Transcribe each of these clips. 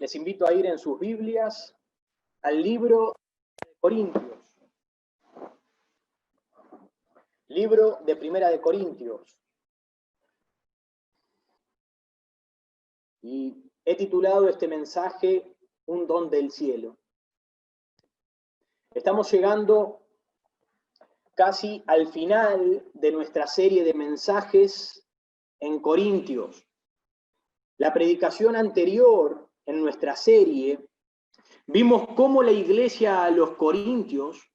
Les invito a ir en sus Biblias al libro de Corintios. Libro de Primera de Corintios. Y he titulado este mensaje Un don del cielo. Estamos llegando casi al final de nuestra serie de mensajes en Corintios. La predicación anterior en nuestra serie, vimos cómo la iglesia a los corintios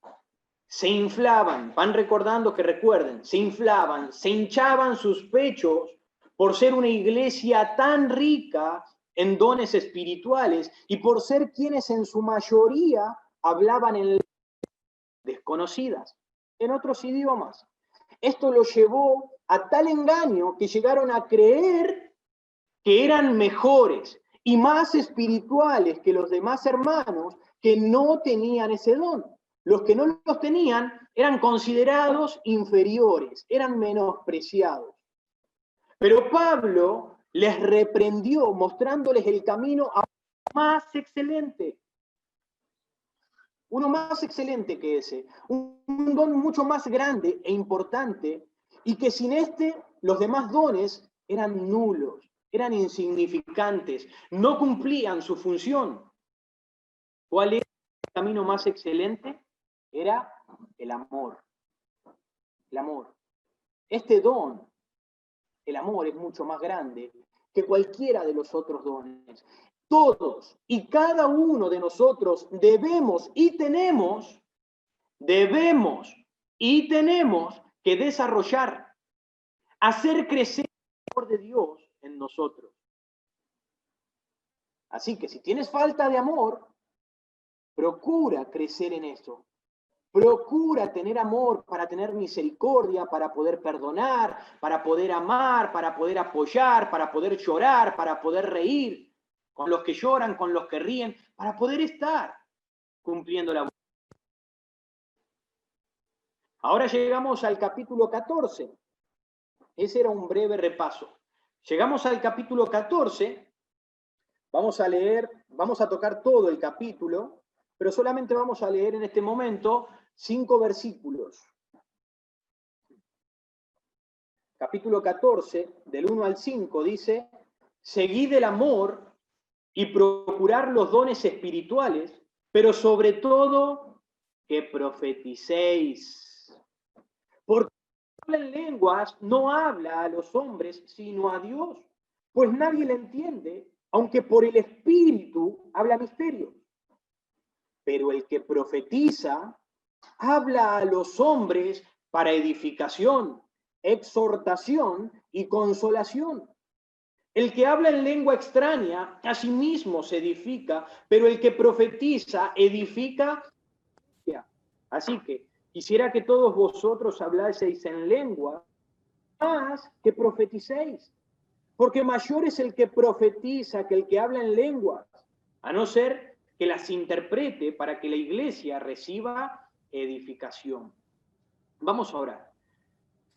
se inflaban, van recordando que recuerden, se inflaban, se hinchaban sus pechos por ser una iglesia tan rica en dones espirituales y por ser quienes en su mayoría hablaban en lenguas desconocidas, en otros idiomas. Esto lo llevó a tal engaño que llegaron a creer que eran mejores y más espirituales que los demás hermanos que no tenían ese don. Los que no los tenían eran considerados inferiores, eran menospreciados. Pero Pablo les reprendió mostrándoles el camino a uno más excelente. Uno más excelente que ese. Un don mucho más grande e importante y que sin este los demás dones eran nulos. Eran insignificantes, no cumplían su función. ¿Cuál era el camino más excelente? Era el amor. El amor. Este don, el amor, es mucho más grande que cualquiera de los otros dones. Todos y cada uno de nosotros debemos y tenemos que desarrollar, hacer crecer el amor de Dios en nosotros. Así que si tienes falta de amor, procura crecer en eso. Procura tener amor para tener misericordia, para poder perdonar, para poder amar, para poder apoyar, para poder llorar, para poder reír con los que lloran, con los que ríen, para poder estar cumpliendo la voluntad. Ahora llegamos al capítulo 14. Ese era un breve repaso. Llegamos al capítulo 14, vamos a leer, vamos a tocar todo el capítulo, pero solamente vamos a leer en este momento 5 versículos. Capítulo 14, del 1 al 5, dice: seguid el amor y procurar los dones espirituales, pero sobre todo que profeticéis. Porque en lenguas no habla a los hombres, sino a Dios, pues nadie le entiende, aunque por el Espíritu habla misterios. Pero el que profetiza habla a los hombres para edificación, exhortación y consolación. El que habla en lengua extraña a sí mismo se edifica, pero el que profetiza edifica. Así que quisiera que todos vosotros hablaseis en lengua, más que profeticéis, porque mayor es el que profetiza que el que habla en lenguas, a no ser que las interprete para que la iglesia reciba edificación. Vamos a orar.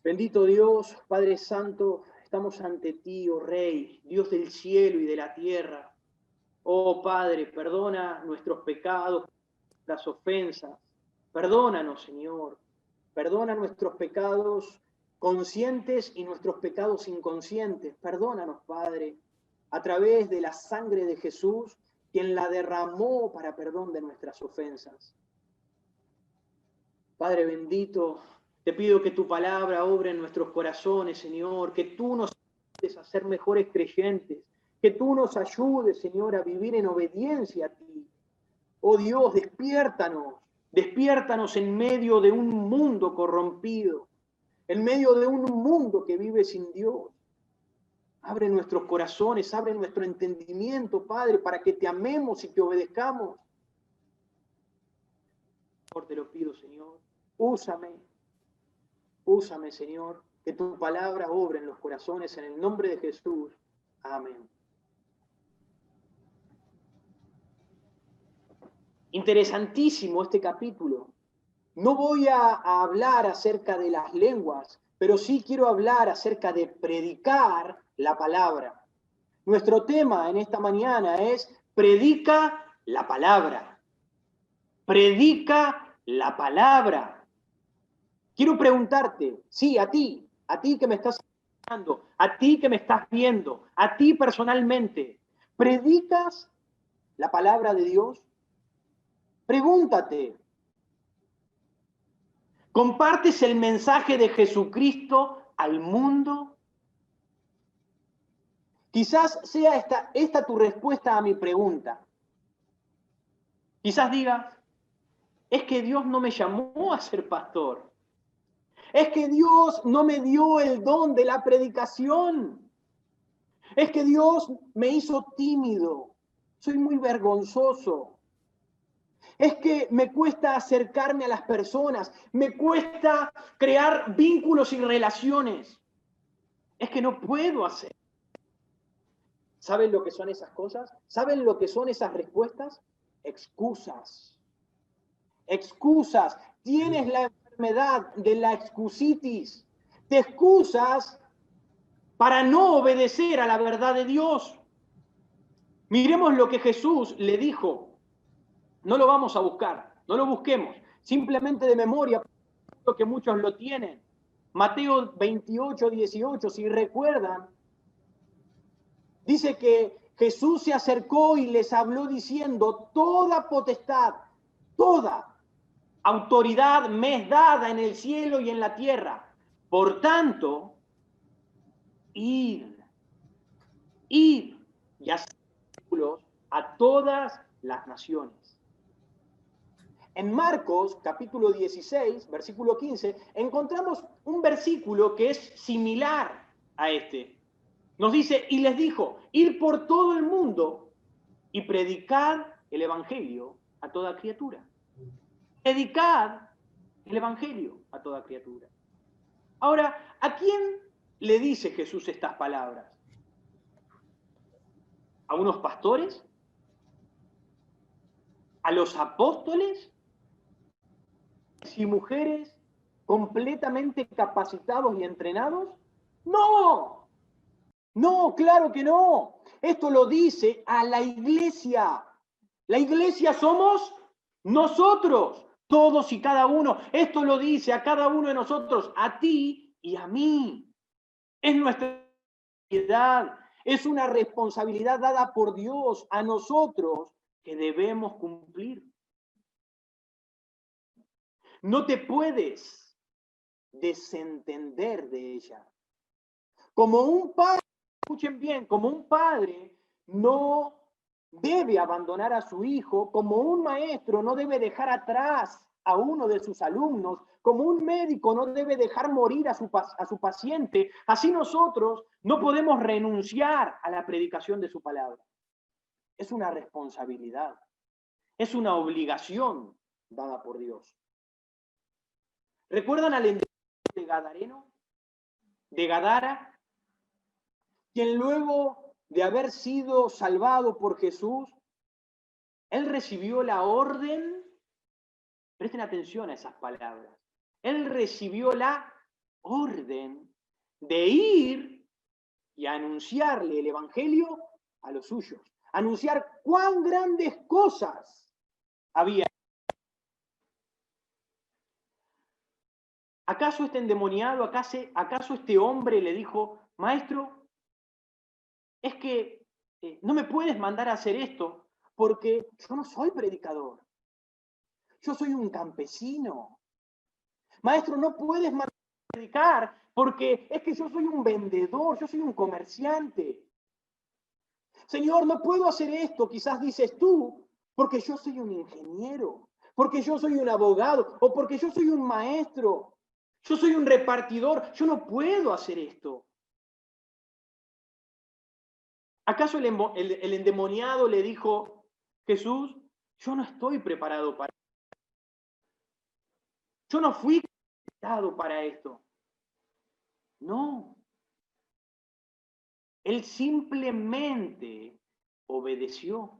Bendito Dios, Padre Santo, estamos ante ti, oh Rey, Dios del cielo y de la tierra. Oh Padre, perdona nuestros pecados, las ofensas. Perdónanos, Señor. Perdona nuestros pecados conscientes y nuestros pecados inconscientes. Perdónanos, Padre, a través de la sangre de Jesús, quien la derramó para perdón de nuestras ofensas. Padre bendito, te pido que tu palabra obre en nuestros corazones, Señor, que tú nos ayudes a ser mejores creyentes, que tú nos ayudes, Señor, a vivir en obediencia a ti. Oh Dios, despiértanos en medio de un mundo corrompido, en medio de un mundo que vive sin Dios. Abre nuestros corazones, abre nuestro entendimiento, Padre, para que te amemos y te obedezcamos. Por te lo pido, Señor. Úsame, Señor, que tu palabra obre en los corazones, en el nombre de Jesús. Amén. Interesantísimo este capítulo. No voy a hablar acerca de las lenguas, pero sí quiero hablar acerca de predicar la palabra. Nuestro tema en esta mañana es predica la palabra. Predica la palabra. Quiero preguntarte, sí, a ti que me estás escuchando, a ti que me estás viendo, a ti personalmente, ¿predicas la palabra de Dios? Pregúntate. ¿Compartes el mensaje de Jesucristo al mundo? Quizás sea esta tu respuesta a mi pregunta. Quizás digas, es que Dios no me llamó a ser pastor. Es que Dios no me dio el don de la predicación. Es que Dios me hizo tímido. Soy muy vergonzoso. Es que me cuesta acercarme a las personas. Me cuesta crear vínculos y relaciones. Es que no puedo hacer. ¿Saben lo que son esas cosas? ¿Saben lo que son esas respuestas? Excusas. Excusas. Tienes la enfermedad de la excusitis. Te excusas para no obedecer a la verdad de Dios. Miremos lo que Jesús le dijo. No lo vamos a buscar, no lo busquemos. Simplemente de memoria, que muchos lo tienen. Mateo 28, 18, si recuerdan, dice que Jesús se acercó y les habló diciendo, toda potestad, toda autoridad me es dada en el cielo y en la tierra. Por tanto, id y hacer discípulos a todas las naciones. En Marcos, capítulo 16, versículo 15, encontramos un versículo que es similar a este. Nos dice, y les dijo, ir por todo el mundo y predicar el evangelio a toda criatura. Predicad el evangelio a toda criatura. Ahora, ¿a quién le dice Jesús estas palabras? ¿A unos pastores? ¿A los apóstoles? ¿Y mujeres completamente capacitados y entrenados? No, no, claro que no. Esto lo dice a la iglesia. La iglesia somos nosotros, todos y cada uno. Esto lo dice a cada uno de nosotros, a ti y a mí. Es nuestra responsabilidad, es una responsabilidad dada por Dios a nosotros que debemos cumplir. No te puedes desentender de ella. Como un padre, escuchen bien, como un padre no debe abandonar a su hijo, como un maestro no debe dejar atrás a uno de sus alumnos, como un médico no debe dejar morir a su paciente, así nosotros no podemos renunciar a la predicación de su palabra. Es una responsabilidad, es una obligación dada por Dios. ¿Recuerdan al endemoniado de Gadareno? De Gadara, quien luego de haber sido salvado por Jesús, él recibió la orden, presten atención a esas palabras, él recibió la orden de ir y anunciarle el evangelio a los suyos, anunciar cuán grandes cosas había. ¿Acaso este endemoniado, acaso este hombre le dijo, maestro, es que no me puedes mandar a hacer esto porque yo no soy predicador, yo soy un campesino? Maestro, no puedes mandar a predicar porque es que yo soy un vendedor, yo soy un comerciante. Señor, no puedo hacer esto, quizás dices tú, porque yo soy un ingeniero, porque yo soy un abogado o porque yo soy un maestro. Yo soy un repartidor, yo no puedo hacer esto. ¿Acaso el endemoniado le dijo, Jesús, yo no estoy preparado para esto? Yo no fui capacitado para esto. No. Él simplemente obedeció.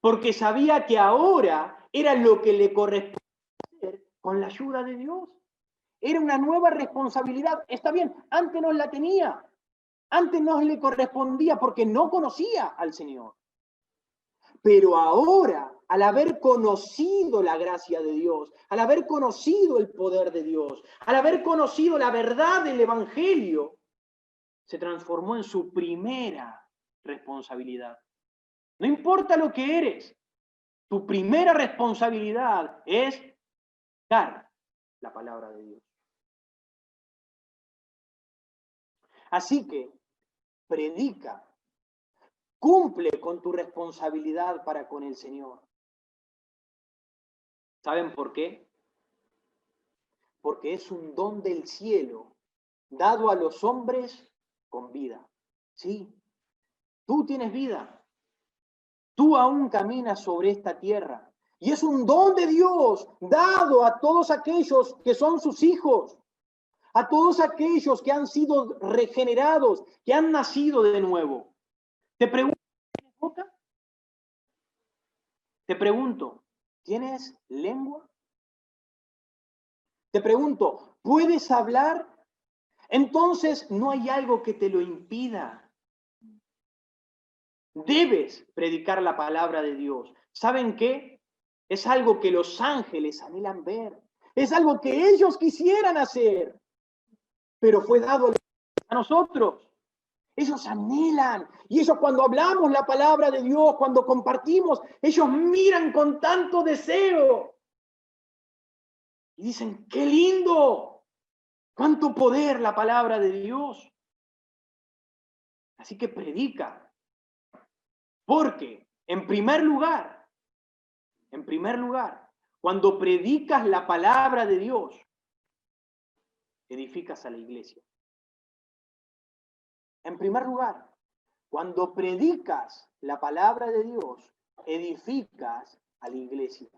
Porque sabía que ahora era lo que le correspondía hacer con la ayuda de Dios. Era una nueva responsabilidad. Está bien, antes no la tenía. Antes no le correspondía porque no conocía al Señor. Pero ahora, al haber conocido la gracia de Dios, al haber conocido el poder de Dios, al haber conocido la verdad del Evangelio, se transformó en su primera responsabilidad. No importa lo que eres, tu primera responsabilidad es dar la palabra de Dios. Así que predica, cumple con tu responsabilidad para con el Señor. ¿Saben por qué? Porque es un don del cielo dado a los hombres con vida. Sí, tú tienes vida. Tú aún caminas sobre esta tierra. Y es un don de Dios dado a todos aquellos que son sus hijos. A todos aquellos que han sido regenerados, que han nacido de nuevo. Te pregunto, ¿tienes boca? Te pregunto, ¿tienes lengua? Te pregunto, ¿puedes hablar? Entonces no hay algo que te lo impida. Debes predicar la palabra de Dios. ¿Saben qué? Es algo que los ángeles anhelan ver. Es algo que ellos quisieran hacer, pero fue dado a nosotros. Ellos anhelan. Y ellos cuando hablamos la palabra de Dios, cuando compartimos, ellos miran con tanto deseo. Y dicen, ¡qué lindo! ¡Cuánto poder la palabra de Dios! Así que predica. Porque, en primer lugar, cuando predicas la palabra de Dios, edificas a la iglesia. En primer lugar, cuando predicas la palabra de Dios, edificas a la iglesia.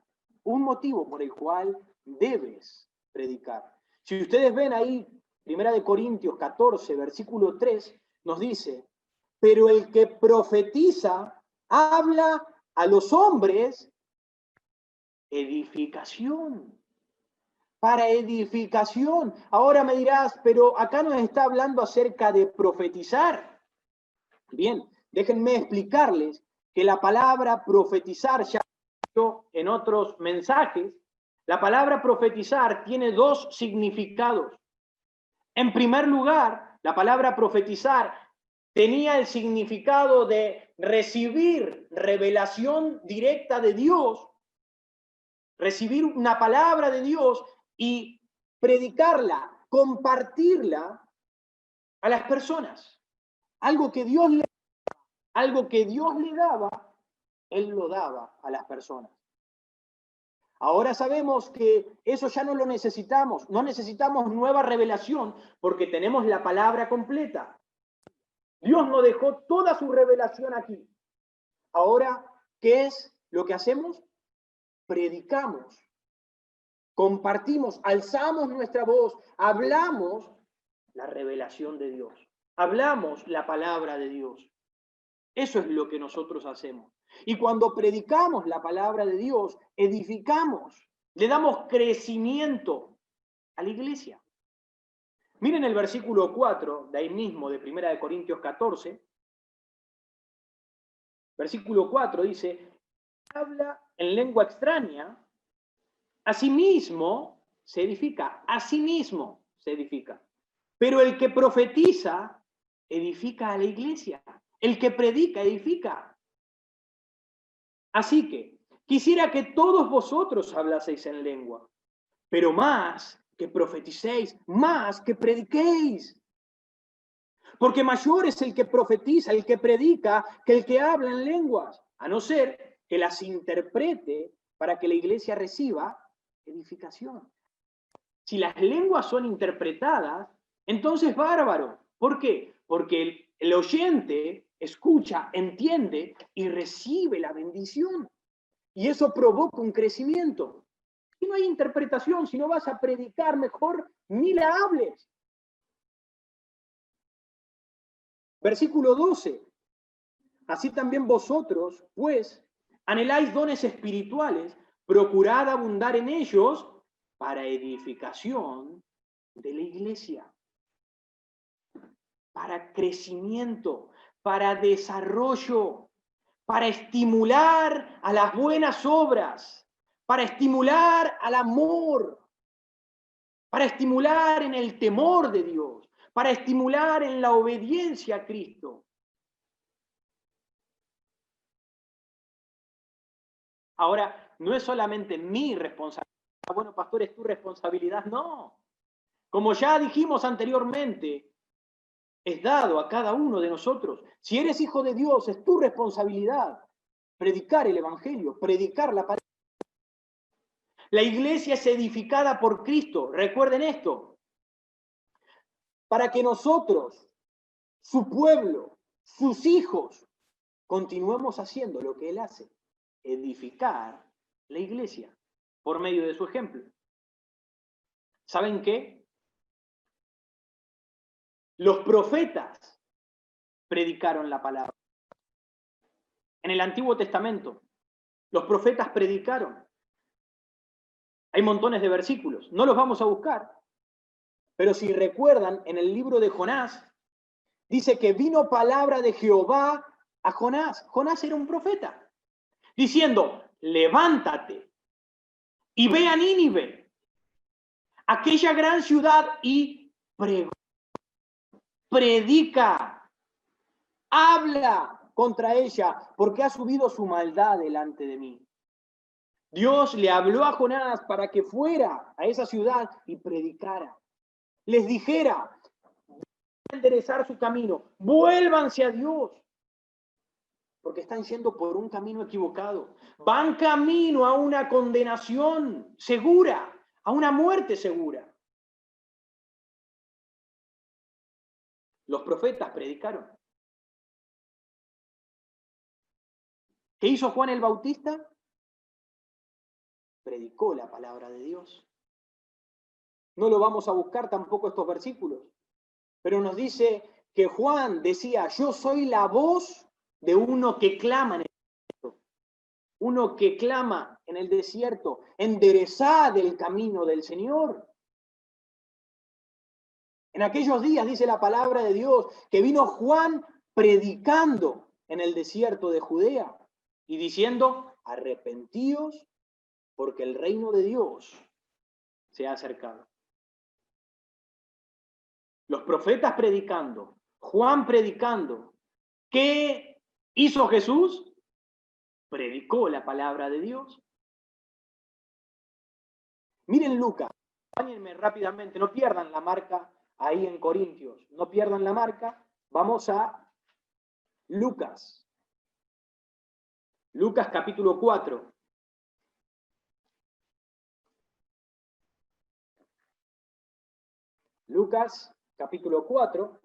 Un motivo por el cual debes predicar. Si ustedes ven ahí, 1 Corintios 14, versículo 3, nos dice, pero el que profetiza habla a los hombres edificación. Para edificación. Ahora me dirás, pero acá nos está hablando acerca de profetizar. Bien, déjenme explicarles que la palabra profetizar, ya en otros mensajes, la palabra profetizar tiene dos significados. En primer lugar, la palabra profetizar tenía el significado de recibir revelación directa de Dios, recibir una palabra de Dios y predicarla, compartirla a las personas. Algo que Dios le daba, Él lo daba a las personas. Ahora sabemos que eso ya no lo necesitamos, no necesitamos nueva revelación porque tenemos la palabra completa. Dios nos dejó toda su revelación aquí. Ahora, ¿qué es lo que hacemos? Predicamos, compartimos, alzamos nuestra voz, hablamos la revelación de Dios, hablamos la palabra de Dios. Eso es lo que nosotros hacemos. Y cuando predicamos la palabra de Dios, edificamos, le damos crecimiento a la iglesia. Miren el versículo 4, de ahí mismo, de 1 Corintios 14. Versículo 4 dice, habla en lengua extraña, asimismo se edifica, asimismo se edifica. Pero el que profetiza, edifica a la iglesia. El que predica, edifica. Así que, quisiera que todos vosotros hablaseis en lengua, pero más que profeticéis, más que prediquéis. Porque mayor es el que profetiza, el que predica, que el que habla en lenguas, a no ser que las interprete para que la iglesia reciba edificación. Si las lenguas son interpretadas, entonces bárbaro. ¿Por qué? Porque el oyente escucha, entiende y recibe la bendición. Y eso provoca un crecimiento. Si no hay interpretación, si no vas a predicar, mejor ni la hables. Versículo 12. Así también vosotros, pues, anheláis dones espirituales, procurad abundar en ellos para edificación de la iglesia, para crecimiento, para desarrollo, para estimular a las buenas obras, para estimular al amor, para estimular en el temor de Dios, para estimular en la obediencia a Cristo. Ahora, no es solamente mi responsabilidad. Bueno, pastor, es tu responsabilidad. No. Como ya dijimos anteriormente, es dado a cada uno de nosotros. Si eres hijo de Dios, es tu responsabilidad predicar el Evangelio, predicar la palabra. La iglesia es edificada por Cristo. Recuerden esto. Para que nosotros, su pueblo, sus hijos, continuemos haciendo lo que Él hace. Edificar la iglesia por medio de su ejemplo. ¿Saben qué? Los profetas predicaron la palabra. En el Antiguo Testamento, los profetas predicaron. Hay montones de versículos, no los vamos a buscar. Pero si recuerdan, en el libro de Jonás, dice que vino palabra de Jehová a Jonás. Jonás era un profeta, diciendo, levántate y ve a Nínive, aquella gran ciudad, y predica, habla contra ella, porque ha subido su maldad delante de mí. Dios le habló a Jonás para que fuera a esa ciudad y predicara. Les dijera, enderezar su camino, vuélvanse a Dios, porque están yendo por un camino equivocado. Van camino a una condenación segura, a una muerte segura. Los profetas predicaron. ¿Qué hizo Juan el Bautista? Predicó la palabra de Dios. No lo vamos a buscar tampoco estos versículos, pero nos dice que Juan decía, yo soy la voz de uno que clama en el desierto. Uno que clama en el desierto, enderezad el camino del Señor. En aquellos días, dice la palabra de Dios, que vino Juan predicando en el desierto de Judea y diciendo, arrepentíos porque el reino de Dios se ha acercado. Los profetas predicando, Juan predicando. ¿Qué hizo Jesús? Predicó la palabra de Dios. Miren Lucas, acompáñenme rápidamente, no pierdan la marca ahí en Corintios, no pierdan la marca. Vamos a Lucas. Lucas capítulo 4. Lucas capítulo 4.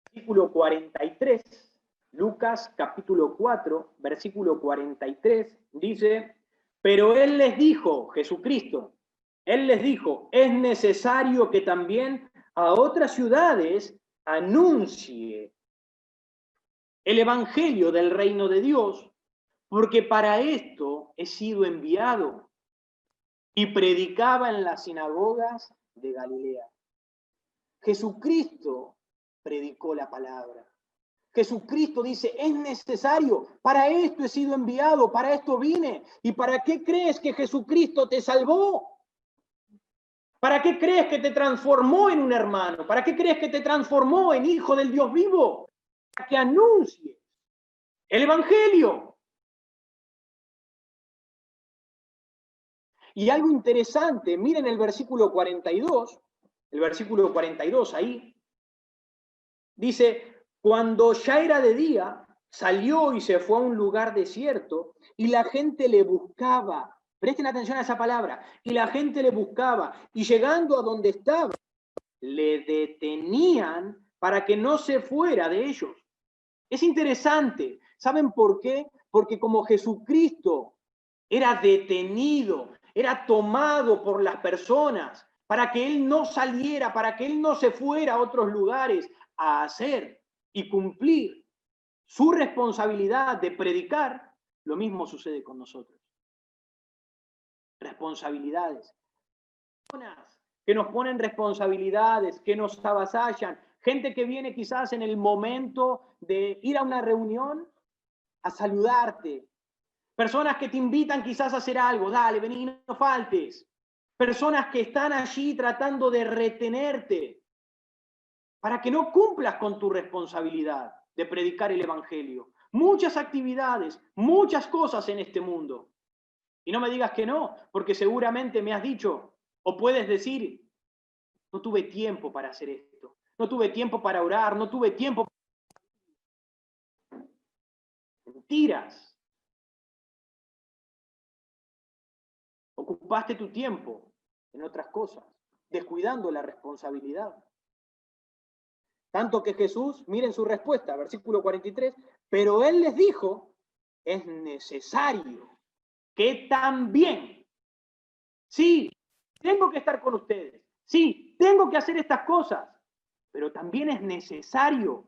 Versículo 43. Lucas capítulo 4, versículo 43, dice, pero Él les dijo, Jesucristo, Él les dijo, es necesario que también a otras ciudades anuncie el evangelio del reino de Dios, porque para esto he sido enviado. Y predicaba en las sinagogas de Galilea. Jesucristo predicó la palabra. Jesucristo dice, es necesario, para esto he sido enviado, para esto vine. ¿Y para qué crees que Jesucristo te salvó? ¿Para qué crees que te transformó en un hermano? ¿Para qué crees que te transformó en hijo del Dios vivo? Para que anuncies el evangelio. Y algo interesante, miren el versículo 42, ahí, dice, cuando ya era de día, salió y se fue a un lugar desierto y la gente le buscaba. Presten atención a esa palabra. Y la gente le buscaba. Y llegando a donde estaba, le detenían para que no se fuera de ellos. Es interesante. ¿Saben por qué? Porque como Jesucristo era detenido, era tomado por las personas para que Él no saliera, para que Él no se fuera a otros lugares a hacer y cumplir su responsabilidad de predicar, lo mismo sucede con nosotros. Responsabilidades. Personas que nos ponen responsabilidades, que nos avasallan, Gente que viene quizás en el momento de ir a una reunión a saludarte. Personas que te invitan quizás a hacer algo. Dale, vení, no faltes. Personas que están allí tratando de retenerte para que no cumplas con tu responsabilidad de predicar el evangelio. Muchas actividades, muchas cosas en este mundo. Y no me digas que no, porque seguramente me has dicho, o puedes decir, no tuve tiempo para hacer esto, no tuve tiempo para orar, no tuve tiempo para... Mentiras. Ocupaste tu tiempo en otras cosas, descuidando la responsabilidad. Tanto que Jesús, miren su respuesta, versículo 43, pero él les dijo, es necesario que también, sí, tengo que estar con ustedes, sí, tengo que hacer estas cosas, pero también es necesario.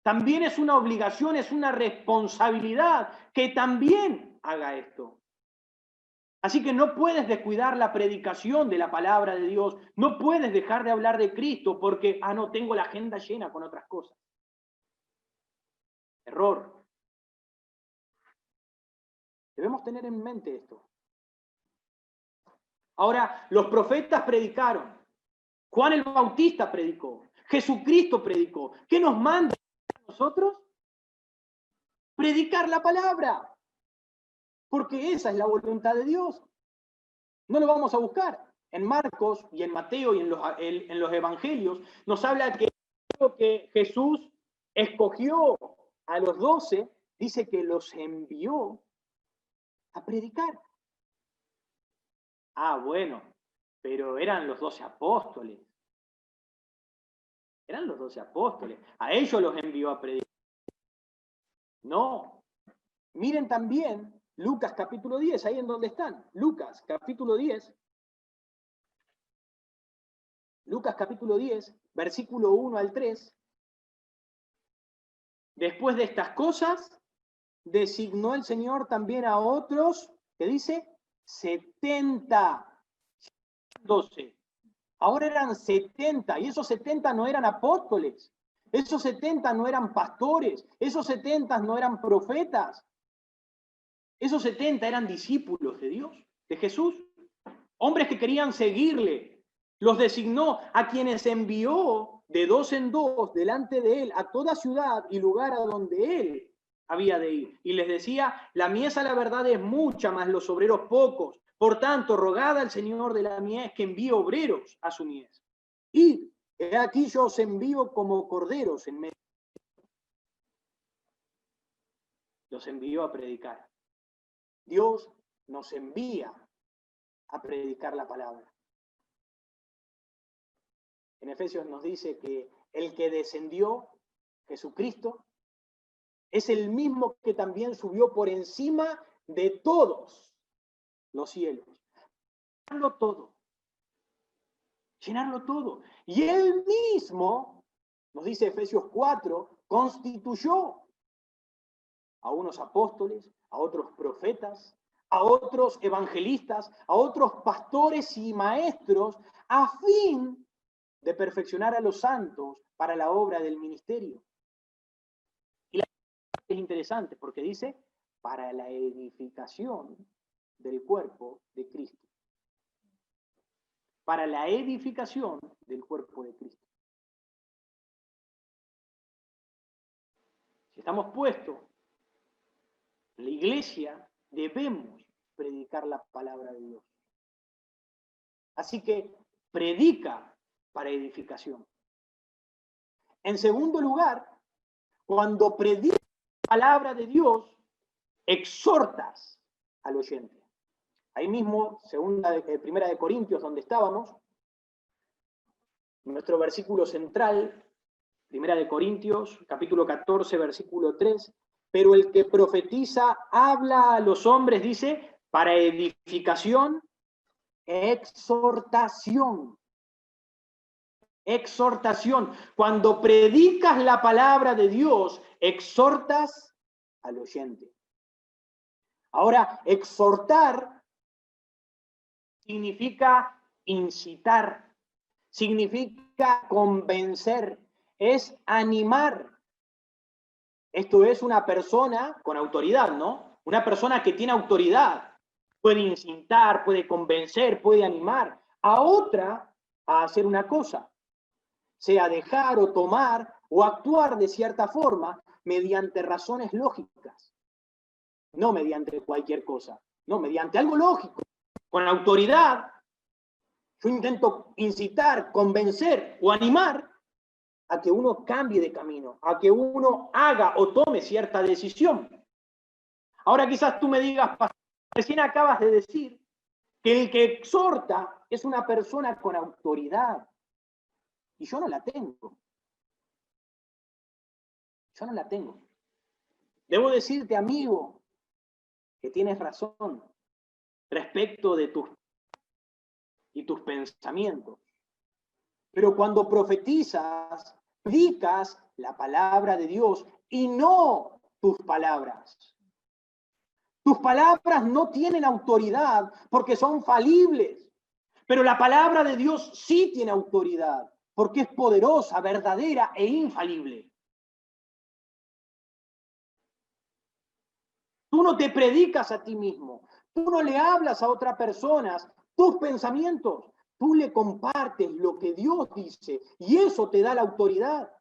También es una obligación, es una responsabilidad que también haga esto. Así que no puedes descuidar la predicación de la palabra de Dios, no puedes dejar de hablar de Cristo porque, no, tengo la agenda llena con otras cosas. Error. Debemos tener en mente esto. Ahora, los profetas predicaron, Juan el Bautista predicó, Jesucristo predicó. ¿Qué nos manda a nosotros? Predicar la palabra. Porque esa es la voluntad de Dios. No lo vamos a buscar. En Marcos y en Mateo y en los evangelios nos habla que Jesús escogió a los 12, dice que los envió a predicar. Bueno, pero eran los 12 apóstoles. Eran los 12 apóstoles. A ellos los envió a predicar. No. Miren también Lucas capítulo 10, ahí en donde están. Lucas capítulo 10. Lucas capítulo 10, versículo 1 al 3. Después de estas cosas, designó el Señor también a otros, que dice, 70. 12. Ahora eran 70, y esos 70 no eran apóstoles, esos 70 no eran pastores, esos 70 no eran profetas, esos 70 eran discípulos de Dios, de Jesús, hombres que querían seguirle. Los designó, a quienes envió de dos en dos delante de él a toda ciudad y lugar a donde él había de ir. Y les decía, la mies a la verdad es mucha, mas los obreros pocos. Por tanto, rogad al Señor de la mies que envíe obreros a su mies. Y he aquí yo os envío como corderos en medio. Los envió a predicar. Dios nos envía a predicar la palabra. En Efesios nos dice que el que descendió, Jesucristo, es el mismo que también subió por encima de todos los cielos. Llenarlo todo. Llenarlo todo. Y él mismo, nos dice Efesios 4, constituyó a unos apóstoles, a otros profetas, a otros evangelistas, a otros pastores y maestros, a fin de perfeccionar a los santos para la obra del ministerio. Y la es interesante porque dice, para la edificación del cuerpo de Cristo. Para la edificación del cuerpo de Cristo. Si estamos puestos en la iglesia, debemos predicar la palabra de Dios. Así que predica para edificación. En segundo lugar, cuando predicas la palabra de Dios, exhortas al oyente. Ahí mismo, primera de Corintios, donde estábamos, nuestro versículo central, primera de Corintios, capítulo 14, versículo 3, pero el que profetiza habla a los hombres, dice, para edificación, exhortación. Exhortación. Cuando predicas la palabra de Dios, exhortas al oyente. Ahora, exhortar significa incitar, significa convencer, es animar. Esto es una persona con autoridad, ¿no? Una persona que tiene autoridad. Puede incitar, puede convencer, puede animar a otra a hacer una cosa, sea dejar o tomar o actuar de cierta forma mediante razones lógicas, no mediante cualquier cosa, no, mediante algo lógico, con autoridad. Yo intento incitar, convencer o animar a que uno cambie de camino, a que uno haga o tome cierta decisión. Ahora quizás tú me digas, recién acabas de decir que el que exhorta es una persona con autoridad. Y yo no la tengo. Yo no la tengo. Debo decirte, amigo, que tienes razón respecto de tus pensamientos. Pero cuando profetizas, predicas la palabra de Dios y no tus palabras. Tus palabras no tienen autoridad porque son falibles, pero la palabra de Dios sí tiene autoridad porque es poderosa, verdadera e infalible. Tú no te predicas a ti mismo, tú no le hablas a otras personas tus pensamientos, tú le compartes lo que Dios dice y eso te da la autoridad.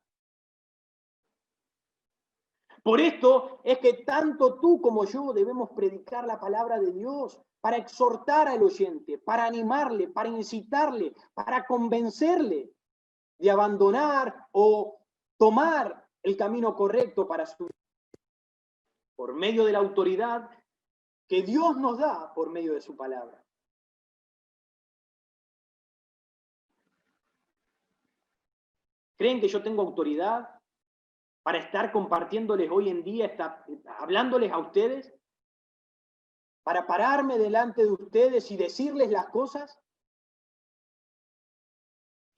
Por esto es que tanto tú como yo debemos predicar la palabra de Dios para exhortar al oyente, para animarle, para incitarle, para convencerle de abandonar o tomar el camino correcto para su vida, por medio de la autoridad que Dios nos da por medio de su palabra. ¿Creen que yo tengo autoridad para estar compartiéndoles hoy en día, hablándoles a ustedes? ¿Para pararme delante de ustedes y decirles las cosas?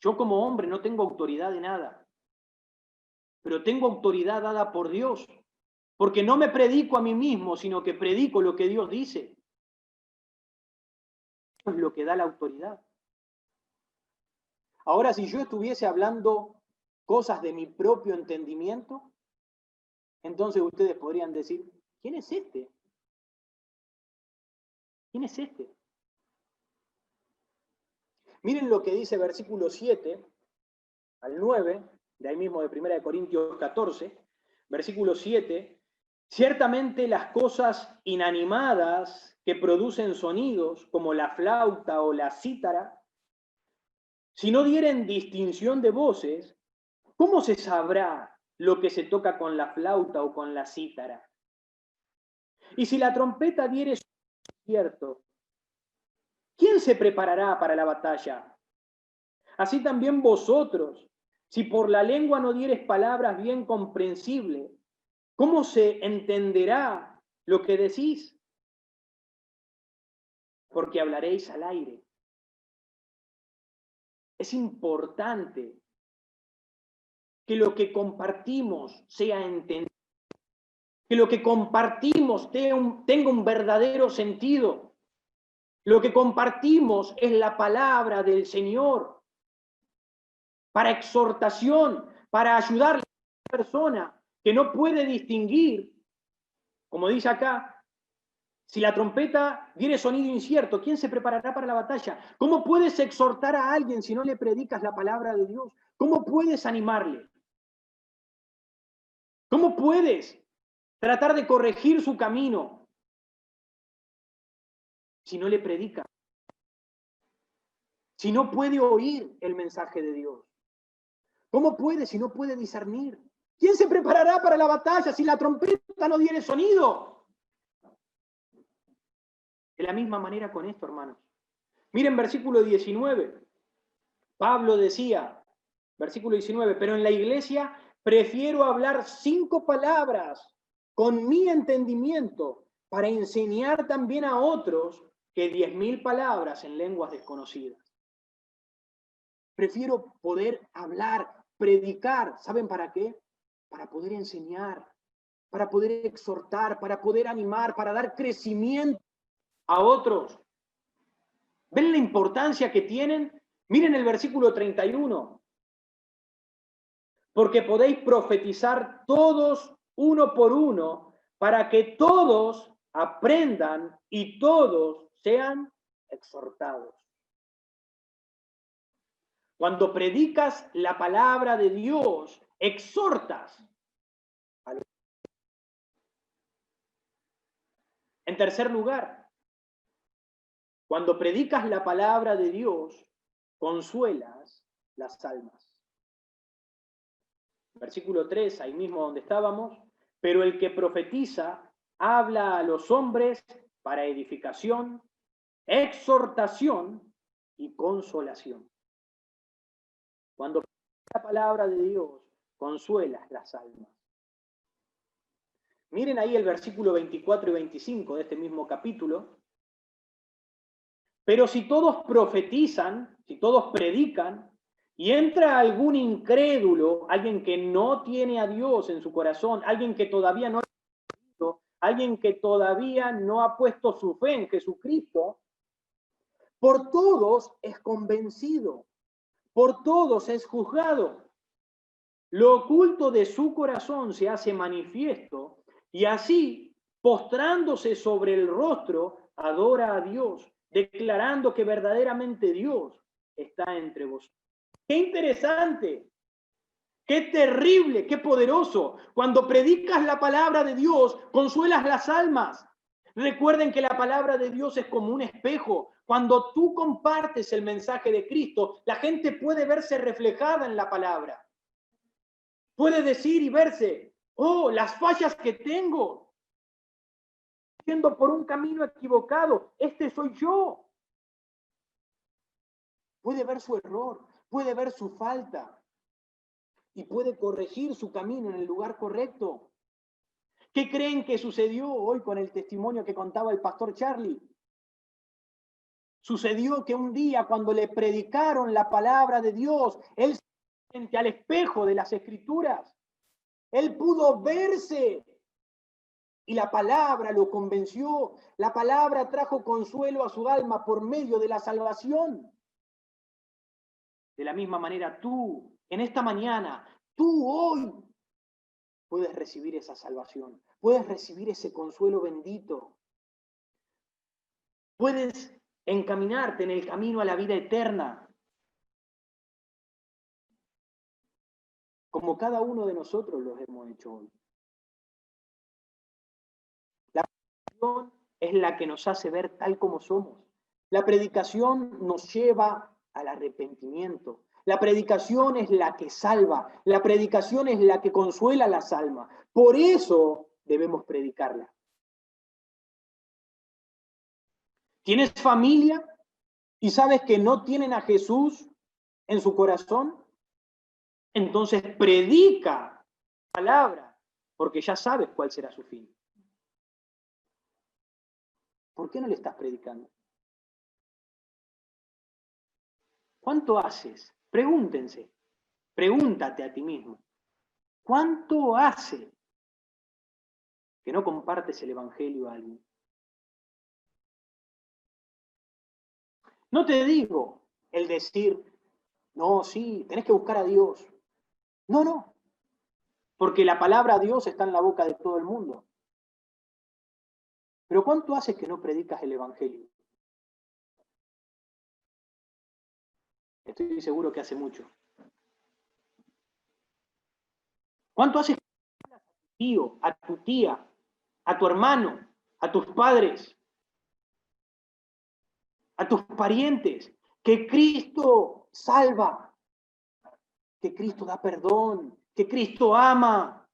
Yo como hombre no tengo autoridad de nada, pero tengo autoridad dada por Dios, porque no me predico a mí mismo, sino que predico lo que Dios dice. Eso es lo que da la autoridad. Ahora, si yo estuviese hablando cosas de mi propio entendimiento, entonces ustedes podrían decir, ¿quién es este? ¿Quién es este? Miren lo que dice versículo 7 al 9, de ahí mismo de 1 Corintios 14, versículo 7, ciertamente las cosas inanimadas que producen sonidos, como la flauta o la cítara, si no dieren distinción de voces, ¿cómo se sabrá lo que se toca con la flauta o con la cítara? Y si la trompeta diere cierto, ¿quién se preparará para la batalla? Así también vosotros, si por la lengua no dieres palabras bien comprensibles, ¿cómo se entenderá lo que decís? Porque hablaréis al aire. Es importante que lo que compartimos sea entendido, que lo que compartimos tenga un verdadero sentido. Lo que compartimos es la palabra del Señor para exhortación, para ayudar a la persona que no puede distinguir, como dice acá, si la trompeta diere sonido incierto, ¿quién se preparará para la batalla? ¿Cómo puedes exhortar a alguien si no le predicas la palabra de Dios? ¿Cómo puedes animarle? ¿Cómo puedes tratar de corregir su camino si no le predicas? Si no puede oír el mensaje de Dios. ¿Cómo puede si no puede discernir? ¿Quién se preparará para la batalla si la trompeta no diere sonido? De la misma manera con esto, hermanos. Miren versículo 19. Pablo decía, versículo 19, pero en la iglesia prefiero hablar 5 palabras con mi entendimiento para enseñar también a otros que 10.000 palabras en lenguas desconocidas. Prefiero poder hablar, predicar. ¿Saben para qué? Para poder enseñar, para poder exhortar, para poder animar, para dar crecimiento a otros. ¿Ven la importancia que tienen Miren el versículo 31. Porque podéis profetizar todos uno por uno, para que todos aprendan y todos sean exhortados. Cuando predicas la palabra de Dios, exhortas. En tercer lugar, cuando predicas la palabra de Dios, consuelas las almas. Versículo 3, ahí mismo donde estábamos, pero el que profetiza habla a los hombres para edificación, exhortación y consolación. Cuando predicas la palabra de Dios, consuelas las almas. Miren ahí el versículo 24 y 25 de este mismo capítulo. Pero si todos profetizan, si todos predican, y entra algún incrédulo, alguien que no tiene a Dios en su corazón, alguien que todavía no ha visto, alguien que todavía no ha puesto su fe en Jesucristo, por todos es convencido, por todos es juzgado. Lo oculto de su corazón se hace manifiesto, y así, postrándose sobre el rostro, adora a Dios, declarando que verdaderamente Dios está entre vosotros. ¡Qué interesante! ¡Qué terrible! ¡Qué poderoso! Cuando predicas la palabra de Dios, consuelas las almas. Recuerden que la palabra de Dios es como un espejo. Cuando tú compartes el mensaje de Cristo, la gente puede verse reflejada en la palabra. Puede decir y verse, oh, las fallas que tengo, yendo por un camino equivocado, este soy yo. Puede ver su error, puede ver su falta y puede corregir su camino en el lugar correcto. ¿Qué creen que sucedió hoy con el testimonio que contaba el pastor Charlie? Sucedió que un día cuando le predicaron la palabra de Dios, él frente al espejo de las Escrituras, él pudo verse y la palabra lo convenció. La palabra trajo consuelo a su alma por medio de la salvación. De la misma manera tú, en esta mañana, tú hoy puedes recibir esa salvación, puedes recibir ese consuelo bendito. Puedes encaminarte en el camino a la vida eterna. Como cada uno de nosotros lo hemos hecho hoy. La predicación es la que nos hace ver tal como somos. La predicación nos lleva al arrepentimiento. La predicación es la que salva. La predicación es la que consuela las almas. Por eso debemos predicarla. ¿Tienes familia y sabes que no tienen a Jesús en su corazón? Entonces predica la palabra, porque ya sabes cuál será su fin. ¿Por qué no le estás predicando? ¿Cuánto haces? Pregúntense, pregúntate a ti mismo. ¿Cuánto hace que no compartes el evangelio a alguien? No te digo el decir, no, sí, tenés que buscar a Dios. No, no, porque la palabra Dios está en la boca de todo el mundo. Pero ¿cuánto hace que no predicas el evangelio? Estoy seguro que hace mucho. ¿Cuánto hace que hablas a tu tío, a tu tía, a tu hermano, a tus padres, a tus parientes, que Cristo salva, que Cristo da perdón, que Cristo ama?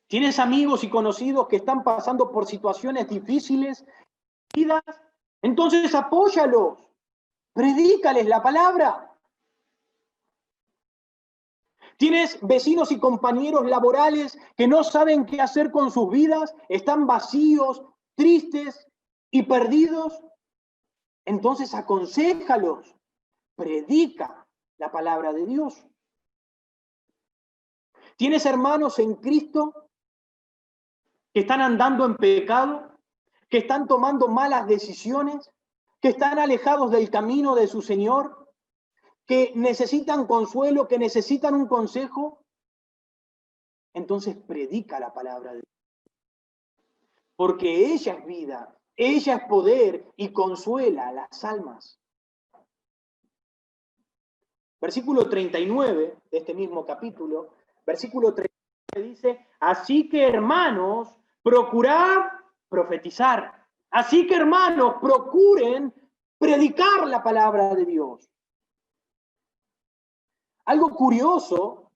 ¿Tienes amigos y conocidos que están pasando por situaciones difíciles? Entonces apóyalos, predícales la palabra. ¿Tienes vecinos y compañeros laborales que no saben qué hacer con sus vidas? ¿Están vacíos, tristes y perdidos? Entonces aconséjalos, predica la palabra de Dios. ¿Tienes hermanos en Cristo que están andando en pecado, que están tomando malas decisiones? que están alejados del camino de su Señor, que necesitan consuelo, que necesitan un consejo, entonces predica la palabra de Dios. Porque ella es vida, ella es poder y consuela a las almas. Versículo 39 de este mismo capítulo, versículo 39 dice, así que hermanos, procurad profetizar. Así que hermanos, procuren predicar la palabra de Dios. Algo curioso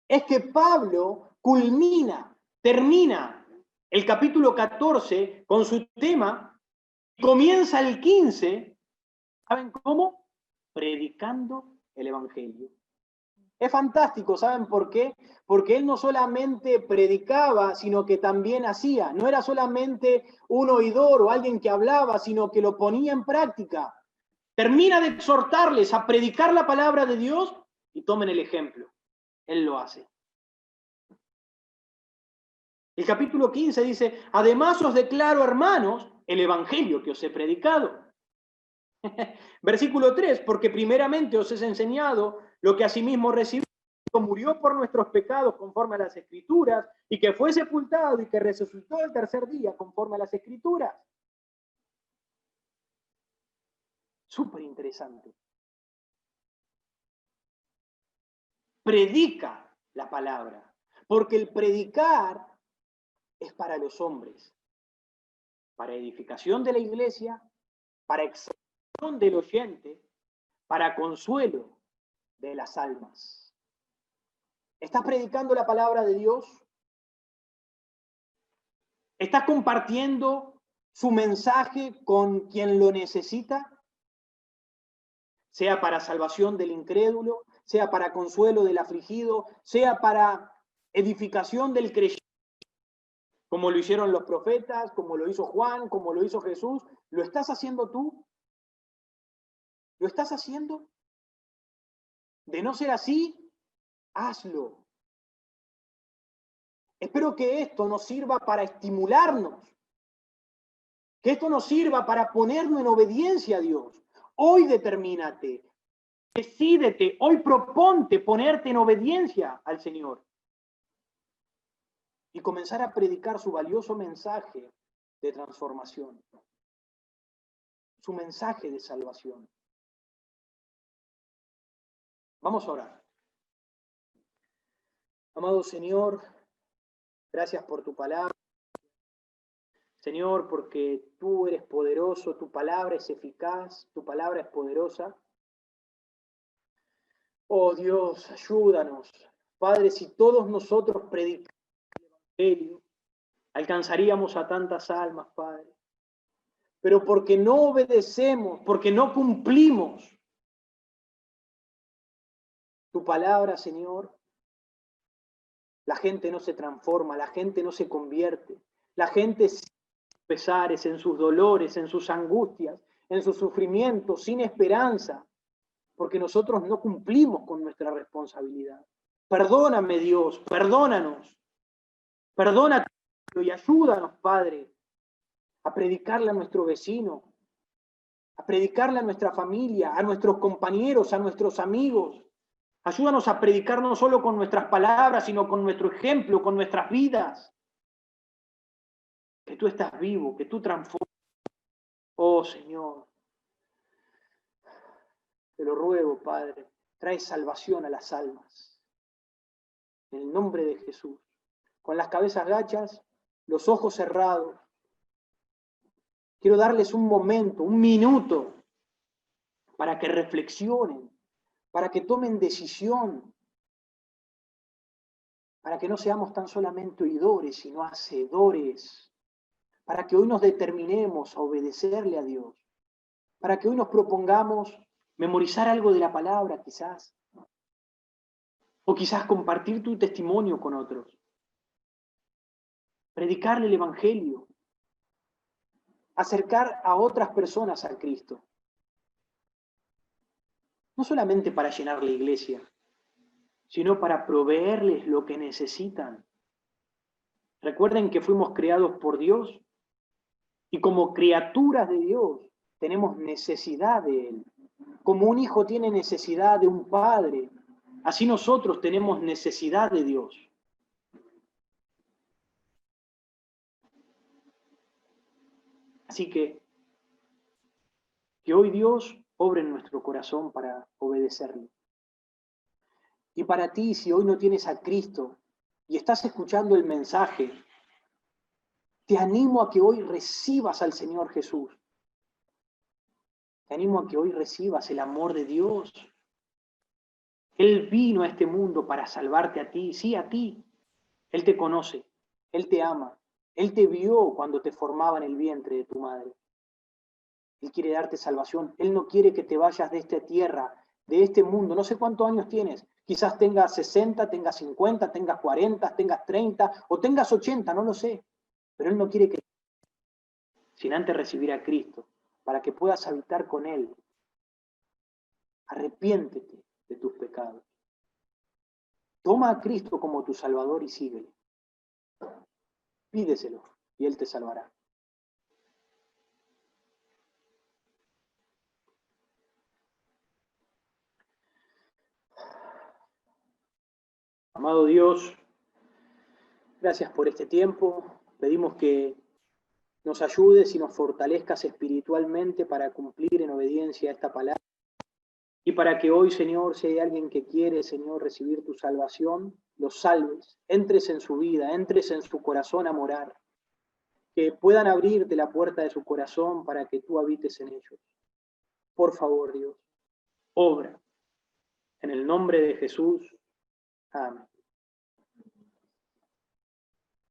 es que Pablo termina el capítulo 14 con su tema, comienza el 15, ¿saben cómo? Predicando el Evangelio. Es fantástico, ¿saben por qué? Porque él no solamente predicaba, sino que también hacía. No era solamente un oidor o alguien que hablaba, sino que lo ponía en práctica. Termina de exhortarles a predicar la palabra de Dios y tomen el ejemplo. Él lo hace. El capítulo 15 dice, además os declaro, hermanos, el evangelio que os he predicado. Versículo 3, porque primeramente os he enseñado lo que asimismo recibí, que murió por nuestros pecados conforme a las Escrituras, y que fue sepultado y que resucitó el tercer día conforme a las Escrituras. Súper interesante. Predica la palabra, porque el predicar es para los hombres, para edificación de la iglesia, para exhortación del oyente, para consuelo de las almas. ¿Estás predicando la palabra de Dios? ¿Estás compartiendo su mensaje con quien lo necesita? Sea para salvación del incrédulo, sea para consuelo del afligido, sea para edificación del creyente, como lo hicieron los profetas, como lo hizo Juan, como lo hizo Jesús. ¿Lo estás haciendo tú? ¿Lo estás haciendo? De no ser así, hazlo. Espero que esto nos sirva para estimularnos, que esto nos sirva para ponernos en obediencia a Dios. Hoy determínate, decídete, hoy proponte ponerte en obediencia al Señor y comenzar a predicar su valioso mensaje de transformación, su mensaje de salvación. Vamos a orar. Amado Señor, gracias por tu palabra. Señor, porque tú eres poderoso, tu palabra es eficaz, tu palabra es poderosa. Oh Dios, ayúdanos. Padre, si todos nosotros predicamos el Evangelio, alcanzaríamos a tantas almas, Padre. Pero porque no obedecemos, porque no cumplimos tu palabra, Señor, la gente no se transforma, la gente no se convierte, la gente sin pesares, en sus dolores, en sus angustias, en sus sufrimientos, sin esperanza, porque nosotros no cumplimos con nuestra responsabilidad. Perdóname, Dios, perdónanos, perdónanos y ayúdanos, Padre, a predicarle a nuestro vecino, a predicarle a nuestra familia, a nuestros compañeros, a nuestros amigos. Ayúdanos a predicar no solo con nuestras palabras, sino con nuestro ejemplo, con nuestras vidas. Que tú estás vivo, que tú transformas. Oh Señor, te lo ruego, Padre, trae salvación a las almas. En el nombre de Jesús. Con las cabezas gachas, los ojos cerrados. Quiero darles un momento, un minuto, para que reflexionen, para que tomen decisión, para que no seamos tan solamente oidores, sino hacedores, para que hoy nos determinemos a obedecerle a Dios, para que hoy nos propongamos memorizar algo de la palabra quizás, o quizás compartir tu testimonio con otros, predicarle el Evangelio, acercar a otras personas a Cristo. No solamente para llenar la iglesia, sino para proveerles lo que necesitan. Recuerden que fuimos creados por Dios y como criaturas de Dios tenemos necesidad de Él. Como un hijo tiene necesidad de un padre, así nosotros tenemos necesidad de Dios. Así que hoy Dios obre en nuestro corazón para obedecerle. Y para ti, si hoy no tienes a Cristo y estás escuchando el mensaje, te animo a que hoy recibas al Señor Jesús. Te animo a que hoy recibas el amor de Dios. Él vino a este mundo para salvarte a ti, sí, a ti. Él te conoce, Él te ama, Él te vio cuando te formaba en el vientre de tu madre. Él quiere darte salvación. Él no quiere que te vayas de esta tierra, de este mundo. No sé cuántos años tienes. Quizás tengas 60, tengas 50, tengas 40, tengas 30 o tengas 80, no lo sé. Pero Él no quiere que sin antes recibir a Cristo, para que puedas habitar con Él. Arrepiéntete de tus pecados. Toma a Cristo como tu Salvador y síguele. Pídeselo y Él te salvará. Amado Dios, gracias por este tiempo. Pedimos que nos ayudes y nos fortalezcas espiritualmente para cumplir en obediencia a esta palabra. Y para que hoy, Señor, si hay alguien que quiere, Señor, recibir tu salvación, los salves, entres en su vida, entres en su corazón a morar. Que puedan abrirte la puerta de su corazón para que tú habites en ellos. Por favor, Dios, obra. En el nombre de Jesús. Amén.